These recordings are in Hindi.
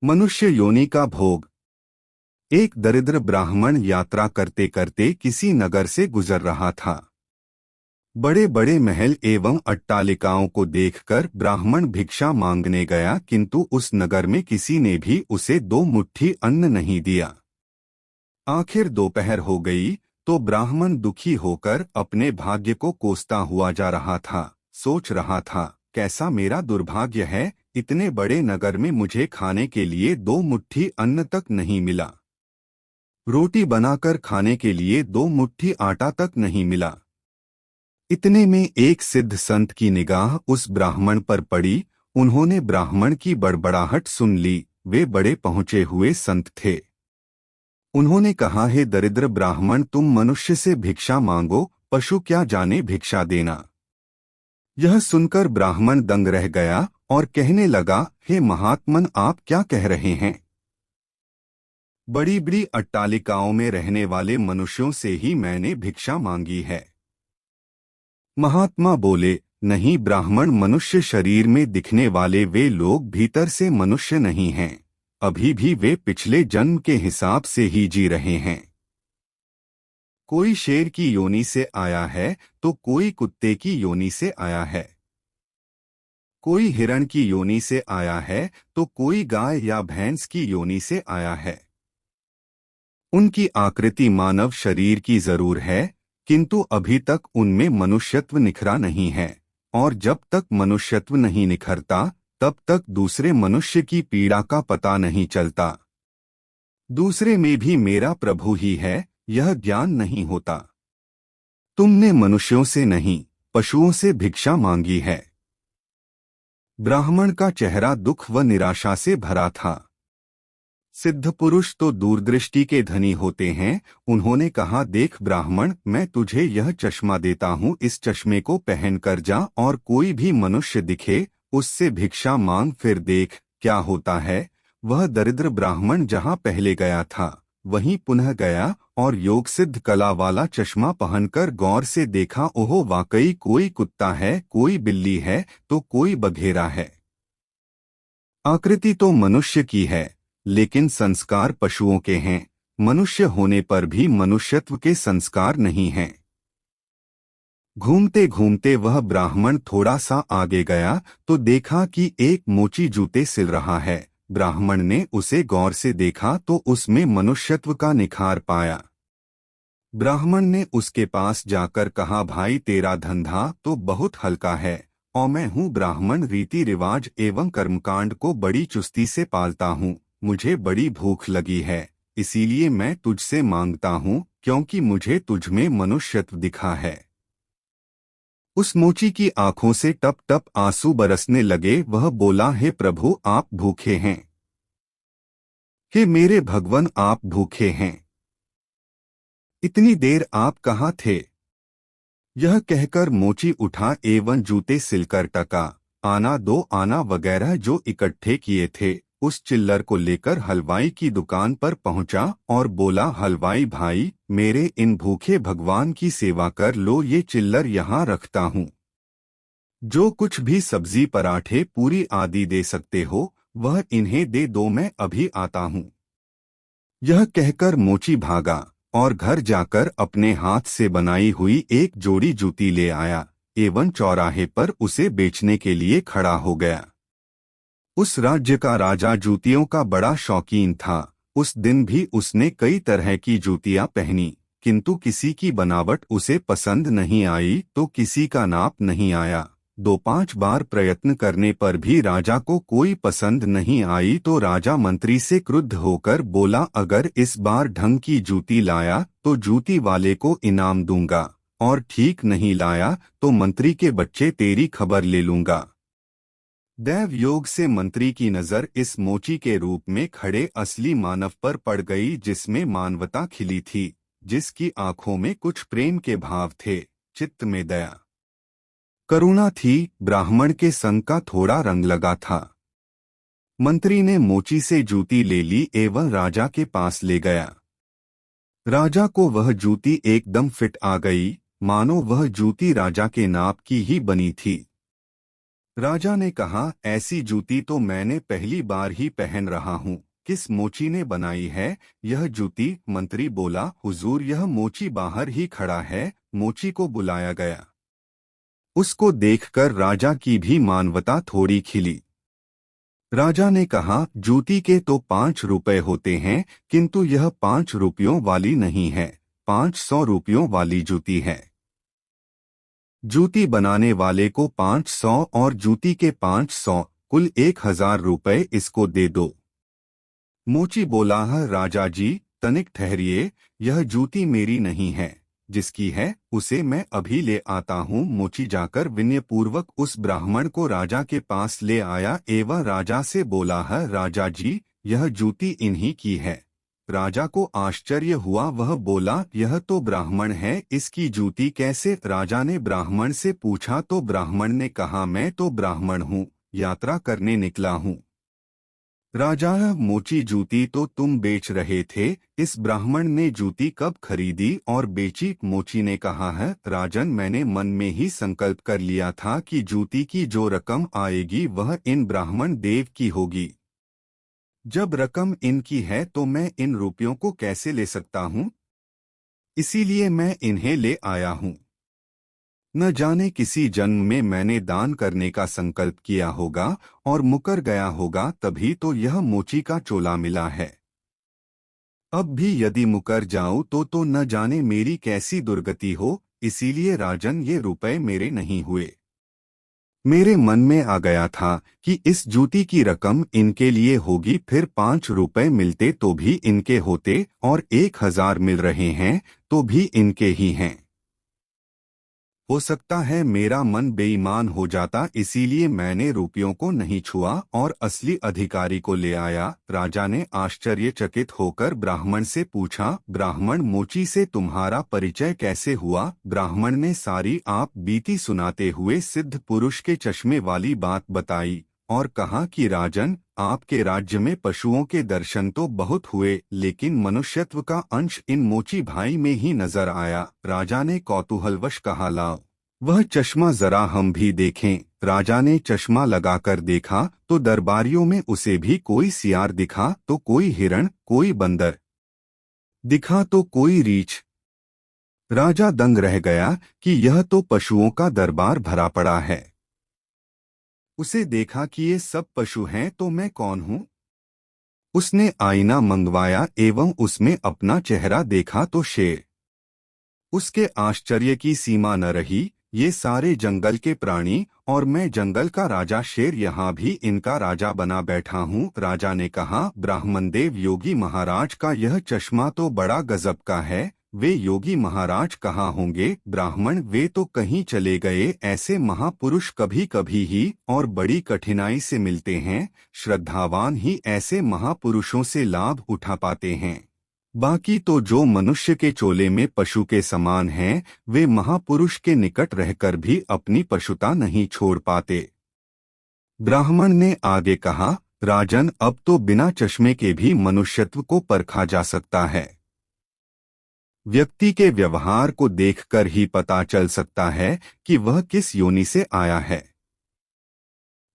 मनुष्य योनि का भोग। एक दरिद्र ब्राह्मण यात्रा करते करते किसी नगर से गुजर रहा था। बड़े बड़े महल एवं अट्टालिकाओं को देखकर ब्राह्मण भिक्षा मांगने गया, किंतु उस नगर में किसी ने भी उसे 2 मुट्ठी अन्न नहीं दिया। आखिर दोपहर हो गई तो ब्राह्मण दुखी होकर अपने भाग्य को कोसता हुआ जा रहा था। सोच रहा था, कैसा मेरा दुर्भाग्य है, इतने बड़े नगर में मुझे खाने के लिए 2 मुट्ठी अन्न तक नहीं मिला। रोटी बनाकर खाने के लिए 2 मुट्ठी आटा तक नहीं मिला। इतने में एक सिद्ध संत की निगाह उस ब्राह्मण पर पड़ी। उन्होंने ब्राह्मण की बड़बड़ाहट सुन ली। वे बड़े पहुंचे हुए संत थे। उन्होंने कहा, हे दरिद्र ब्राह्मण, तुम मनुष्य से भिक्षा मांगो, पशु क्या जाने भिक्षा देना। यह सुनकर ब्राह्मण दंग रह गया और कहने लगा, हे महात्मन, आप क्या कह रहे हैं? बड़ी बड़ी अट्टालिकाओं में रहने वाले मनुष्यों से ही मैंने भिक्षा मांगी है। महात्मा बोले, नहीं ब्राह्मण, मनुष्य शरीर में दिखने वाले वे लोग भीतर से मनुष्य नहीं हैं। अभी भी वे पिछले जन्म के हिसाब से ही जी रहे हैं। कोई शेर की योनि से आया है तो कोई कुत्ते की योनि से आया है। कोई हिरण की योनि से आया है तो कोई गाय या भैंस की योनि से आया है। उनकी आकृति मानव शरीर की जरूर है, किंतु अभी तक उनमें मनुष्यत्व निखरा नहीं है, और जब तक मनुष्यत्व नहीं निखरता तब तक दूसरे मनुष्य की पीड़ा का पता नहीं चलता। दूसरे में भी मेरा प्रभु ही है, यह ज्ञान नहीं होता। तुमने मनुष्यों से नहीं, पशुओं से भिक्षा मांगी है। ब्राह्मण का चेहरा दुख व निराशा से भरा था। सिद्ध पुरुष तो दूरदृष्टि के धनी होते हैं। उन्होंने कहा, देख ब्राह्मण, मैं तुझे यह चश्मा देता हूँ, इस चश्मे को पहन कर जा और कोई भी मनुष्य दिखे उससे भिक्षा मांग, फिर देख क्या होता है। वह दरिद्र ब्राह्मण जहाँ पहले गया था वहीं पुनः गया और योग सिद्ध कला वाला चश्मा पहनकर गौर से देखा। ओहो, वाकई कोई कुत्ता है, कोई बिल्ली है तो कोई बघेरा है। आकृति तो मनुष्य की है लेकिन संस्कार पशुओं के हैं। मनुष्य होने पर भी मनुष्यत्व के संस्कार नहीं हैं। घूमते घूमते वह ब्राह्मण थोड़ा सा आगे गया तो देखा कि एक मोची जूते सिल रहा है। ब्राह्मण ने उसे गौर से देखा तो उसमें मनुष्यत्व का निखार पाया। ब्राह्मण ने उसके पास जाकर कहा, भाई तेरा धंधा तो बहुत हल्का है और मैं हूँ ब्राह्मण, रीति रिवाज एवं कर्मकांड को बड़ी चुस्ती से पालता हूँ। मुझे बड़ी भूख लगी है, इसीलिए मैं तुझसे मांगता हूँ, क्योंकि मुझे तुझमें मनुष्यत्व दिखा है। उस मोची की आंखों से टप टप आंसू बरसने लगे। वह बोला, हे प्रभु, आप भूखे हैं। हे मेरे भगवान, आप भूखे हैं। इतनी देर आप कहाँ थे? यह कहकर मोची उठा एवं जूते सिलकर टका, आना दो आना वगैरह जो इकट्ठे किए थे उस चिल्लर को लेकर हलवाई की दुकान पर पहुंचा और बोला, हलवाई भाई, मेरे इन भूखे भगवान की सेवा कर लो, ये चिल्लर यहाँ रखता हूँ। जो कुछ भी सब्जी पराठे पूरी आदि दे सकते हो वह इन्हें दे दो, मैं अभी आता हूँ। यह कहकर मोची भागा और घर जाकर अपने हाथ से बनाई हुई एक जोड़ी जूती ले आया एवं चौराहे पर उसे बेचने के लिए खड़ा हो गया। उस राज्य का राजा जूतियों का बड़ा शौकीन था। उस दिन भी उसने कई तरह की जूतियां पहनी, किंतु किसी की बनावट उसे पसंद नहीं आई तो किसी का नाप नहीं आया। 2-5 बार प्रयत्न करने पर भी राजा को कोई पसंद नहीं आई तो राजा मंत्री से क्रुद्ध होकर बोला, अगर इस बार ढंग की जूती लाया तो जूती वाले को इनाम दूंगा, और ठीक नहीं लाया तो मंत्री के बच्चे तेरी खबर ले लूंगा। दैव योग से मंत्री की नजर इस मोची के रूप में खड़े असली मानव पर पड़ गई, जिसमें मानवता खिली थी, जिसकी आंखों में कुछ प्रेम के भाव थे, चित्त में दया करुणा थी। ब्राह्मण के संग का थोड़ा रंग लगा था। मंत्री ने मोची से जूती ले ली एवं राजा के पास ले गया। राजा को वह जूती एकदम फिट आ गई, मानो वह जूती राजा के नाप की ही बनी थी। राजा ने कहा, ऐसी जूती तो मैंने पहली बार ही पहन रहा हूँ। किस मोची ने बनाई है यह जूती? मंत्री बोला, हुजूर यह मोची बाहर ही खड़ा है। मोची को बुलाया गया। उसको देखकर राजा की भी मानवता थोड़ी खिली। राजा ने कहा, जूती के तो 5 रुपए होते हैं, किंतु यह 5 रुपयों वाली नहीं है, 500 रुपयों वाली जूती है। जूती बनाने वाले को 500 और जूती के 500, कुल 1000 रुपए इसको दे दो। मोची बोला, राजा जी तनिक ठहरिए, यह जूती मेरी नहीं है, जिसकी है उसे मैं अभी ले आता हूँ। मोची जाकर विनयपूर्वक उस ब्राह्मण को राजा के पास ले आया एवं राजा से बोला, राजा जी यह जूती इन्हीं की है। राजा को आश्चर्य हुआ, वह बोला, यह तो ब्राह्मण है, इसकी जूती कैसे? राजा ने ब्राह्मण से पूछा तो ब्राह्मण ने कहा, मैं तो ब्राह्मण हूँ, यात्रा करने निकला हूँ। राजा, मोची जूती तो तुम बेच रहे थे, इस ब्राह्मण ने जूती कब खरीदी और बेची? मोची ने कहा, राजन मैंने मन में ही संकल्प कर लिया था कि जूती की जो रकम आएगी वह इन ब्राह्मण देव की होगी। जब रकम इनकी है तो मैं इन रुपयों को कैसे ले सकता हूँ? इसीलिए मैं इन्हें ले आया हूँ। न जाने किसी जन्म में मैंने दान करने का संकल्प किया होगा और मुकर गया होगा, तभी तो यह मोची का चोला मिला है। अब भी यदि मुकर जाऊं तो न जाने मेरी कैसी दुर्गति हो, इसीलिए राजन ये रुपए मेरे नहीं हुए। मेरे मन में आ गया था कि इस जूती की रकम इनके लिए होगी, फिर 5 रुपए मिलते तो भी इनके होते और 1000 मिल रहे हैं तो भी इनके ही हैं। हो सकता है मेरा मन बेईमान हो जाता, इसीलिए मैंने रुपयों को नहीं छुआ और असली अधिकारी को ले आया। राजा ने आश्चर्यचकित होकर ब्राह्मण से पूछा, ब्राह्मण मोची से तुम्हारा परिचय कैसे हुआ? ब्राह्मण ने सारी आप बीती सुनाते हुए सिद्ध पुरुष के चश्मे वाली बात बताई और कहा कि राजन, आपके राज्य में पशुओं के दर्शन तो बहुत हुए, लेकिन मनुष्यत्व का अंश इन मोची भाई में ही नजर आया। राजा ने कौतूहलवश कहा, लाओ वह चश्मा जरा हम भी देखें। राजा ने चश्मा लगाकर देखा तो दरबारियों में उसे भी कोई सियार दिखा तो कोई हिरण, कोई बंदर दिखा तो कोई रीछ। राजा दंग रह गया कि यह तो पशुओं का दरबार भरा पड़ा है। उसे देखा कि ये सब पशु हैं तो मैं कौन हूँ? उसने आईना मंगवाया एवं उसमें अपना चेहरा देखा तो शेर। उसके आश्चर्य की सीमा न रही, ये सारे जंगल के प्राणी और मैं जंगल का राजा शेर यहाँ भी इनका राजा बना बैठा हूँ। राजा ने कहा, ब्राह्मणदेव योगी महाराज का यह चश्मा तो बड़ा गजब का है, वे योगी महाराज कहाँ होंगे? ब्राह्मण, वे तो कहीं चले गए, ऐसे महापुरुष कभी कभी ही और बड़ी कठिनाई से मिलते हैं, श्रद्धावान ही ऐसे महापुरुषों से लाभ उठा पाते हैं। बाकी तो जो मनुष्य के चोले में पशु के समान हैं, वे महापुरुष के निकट रहकर भी अपनी पशुता नहीं छोड़ पाते। ब्राह्मण ने आगे कहा, राजन, अब तो बिना चश्मे के भी मनुष्यत्व को परखा जा सकता है। व्यक्ति के व्यवहार को देखकर ही पता चल सकता है कि वह किस योनि से आया है।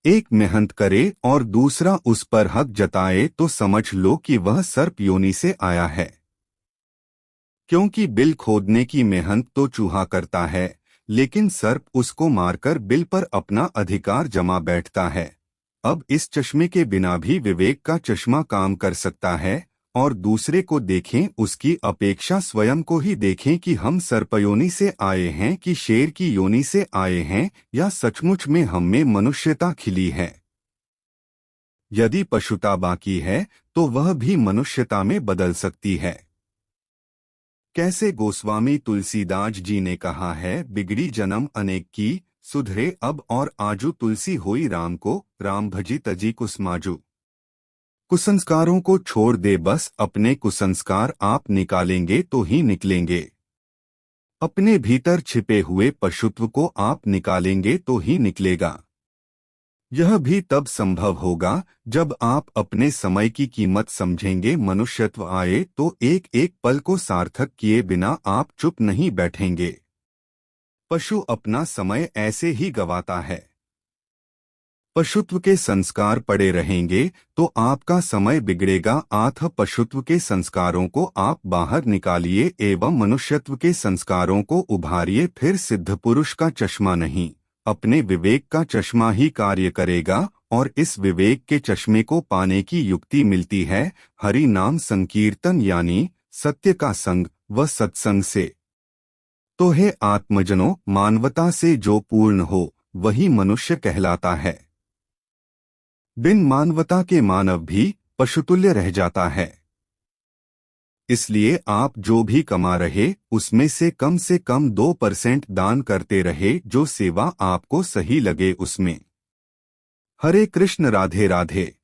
एक मेहनत करे और दूसरा उस पर हक जताए तो समझ लो कि वह सर्प योनि से आया है। क्योंकि बिल खोदने की मेहनत तो चूहा करता है, लेकिन सर्प उसको मारकर बिल पर अपना अधिकार जमा बैठता है। अब इस चश्मे के बिना भी विवेक का चश्मा काम कर सकता है और दूसरे को देखें उसकी अपेक्षा स्वयं को ही देखें कि हम सर्पयोनि से आए हैं कि शेर की योनि से आए हैं, या सचमुच में हम में मनुष्यता खिली है। यदि पशुता बाकी है तो वह भी मनुष्यता में बदल सकती है। कैसे गोस्वामी तुलसीदास जी ने कहा है, बिगड़ी जन्म अनेक की, सुधरे अब और आजू तुलसी होई राम को, राम भजी तजी कुसमाजू। कुसंस्कारों को छोड़ दे, बस अपने कुसंस्कार आप निकालेंगे तो ही निकलेंगे। अपने भीतर छिपे हुए पशुत्व को आप निकालेंगे तो ही निकलेगा। यह भी तब संभव होगा जब आप अपने समय की कीमत समझेंगे। मनुष्यत्व आए तो एक एक पल को सार्थक किए बिना आप चुप नहीं बैठेंगे। पशु अपना समय ऐसे ही गवाता है। पशुत्व के संस्कार पड़े रहेंगे तो आपका समय बिगड़ेगा। आठ पशुत्व के संस्कारों को आप बाहर निकालिए एवं मनुष्यत्व के संस्कारों को उभारिए। फिर सिद्ध पुरुष का चश्मा नहीं, अपने विवेक का चश्मा ही कार्य करेगा और इस विवेक के चश्मे को पाने की युक्ति मिलती है हरि नाम संकीर्तन यानी सत्य का संग व सत्संग से। तो हे आत्मजनों, मानवता से जो पूर्ण हो वही मनुष्य कहलाता है। बिन मानवता के मानव भी पशुतुल्य रह जाता है। इसलिए आप जो भी कमा रहे उसमें से कम 2% दान करते रहे, जो सेवा आपको सही लगे उसमें। हरे कृष्ण, राधे राधे।